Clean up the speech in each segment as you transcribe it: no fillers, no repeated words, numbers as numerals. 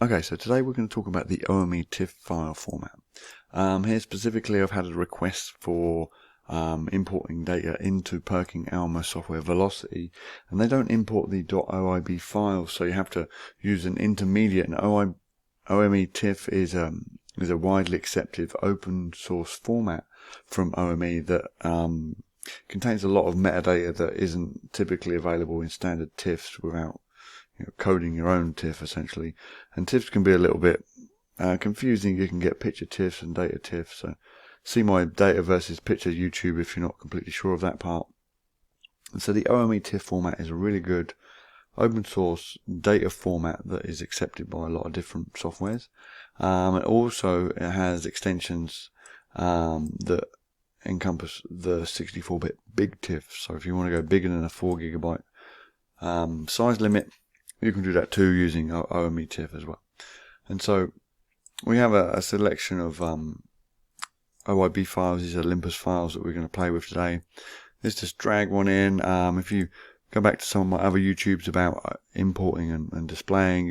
Okay, so today we're going to talk about the ome.tif file format. Here specifically I've had a request for importing data into Perking Alma software Velocity, and they don't import the .oib files, so you have to use an intermediate. And ome.tif is a widely accepted open source format from OME that contains a lot of metadata that isn't typically available in standard TIFFs without coding your own TIFF essentially. And TIFFs can be a little bit confusing. You can get picture TIFFs and data TIFFs. So see my data versus picture YouTube if you're not completely sure of that part. And so the ome.tif format is a really good open source data format that is accepted by a lot of different softwares. It has extensions that encompass the 64-bit big TIFF. So if you want to go bigger than a 4 GB size limit, you can do that too using ome.tif as well. And so we have a selection of OIB files. These are Olympus files that we're going to play with today. Let's just drag one in. If you go back to some of my other YouTubes about importing and displaying,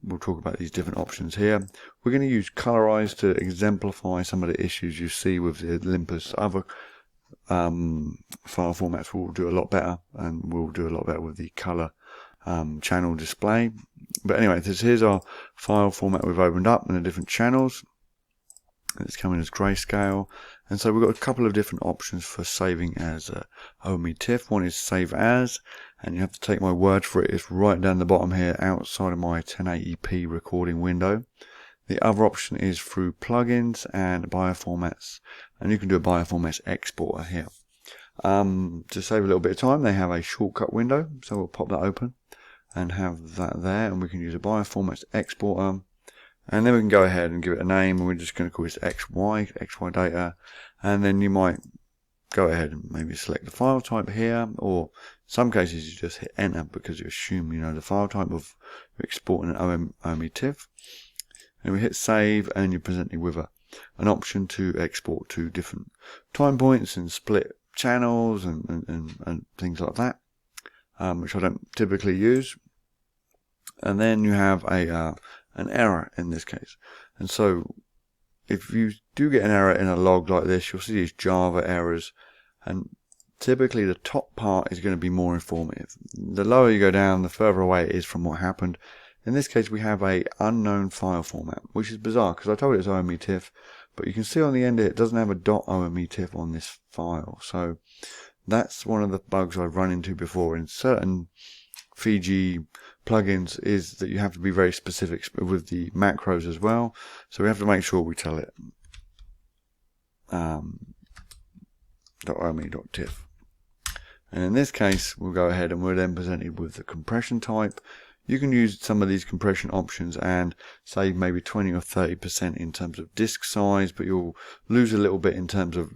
we'll talk about these different options here. We're going to use Colorize to exemplify some of the issues you see with the Olympus. Other file formats will do a lot better, and we'll do a lot better with the color channel display. But anyway, here's our file format we've opened up in the different channels. It's coming as grayscale, and so we've got a couple of different options for saving as ome.tif. One is save as, and you have to take my word for it, it's right down the bottom here outside of my 1080p recording window. The other option is through plugins and bioformats, and you can do a bioformats exporter here. To save a little bit of time, they have a shortcut window, so we'll pop that open and have that there, and we can use a bioformats exporter, and then we can go ahead and give it a name, and we're just going to call this XY data, and then you might go ahead and maybe select the file type here, or in some cases you just hit enter because you assume you know the file type of exporting an ome.tif, and we hit save, and you're presented with an option to export to different time points and split channels and things like that, which I don't typically use. And then you have an error in this case, and so if you do get an error in a log like this, you'll see these Java errors, and typically the top part is going to be more informative. The lower you go down, the further away it is from what happened. In this case we have a unknown file format, which is bizarre because I told it it's ome.tif, but you can see on the end it doesn't have a .ome.tif on this file. So that's one of the bugs I've run into before in certain Fiji plugins, is that you have to be very specific with the macros as well. So we have to make sure we tell it .ome.tif. And in this case we'll go ahead and we're then presented with the compression type. You can use some of these compression options and save maybe 20 or 30% in terms of disk size, but you'll lose a little bit in terms of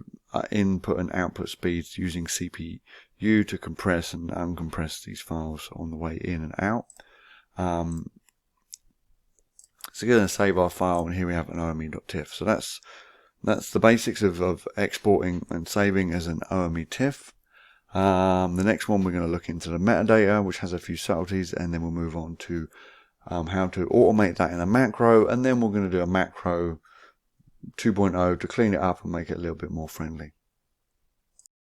input and output speeds using CPU to compress and uncompress these files on the way in and out. So we're going to save our file, and here we have an ome.tif. So that's the basics of exporting and saving as an ome.tif. The next one we're going to look into the metadata, which has a few subtleties, and then we'll move on to how to automate that in a macro, and then we're going to do a macro 2.0 to clean it up and make it a little bit more friendly.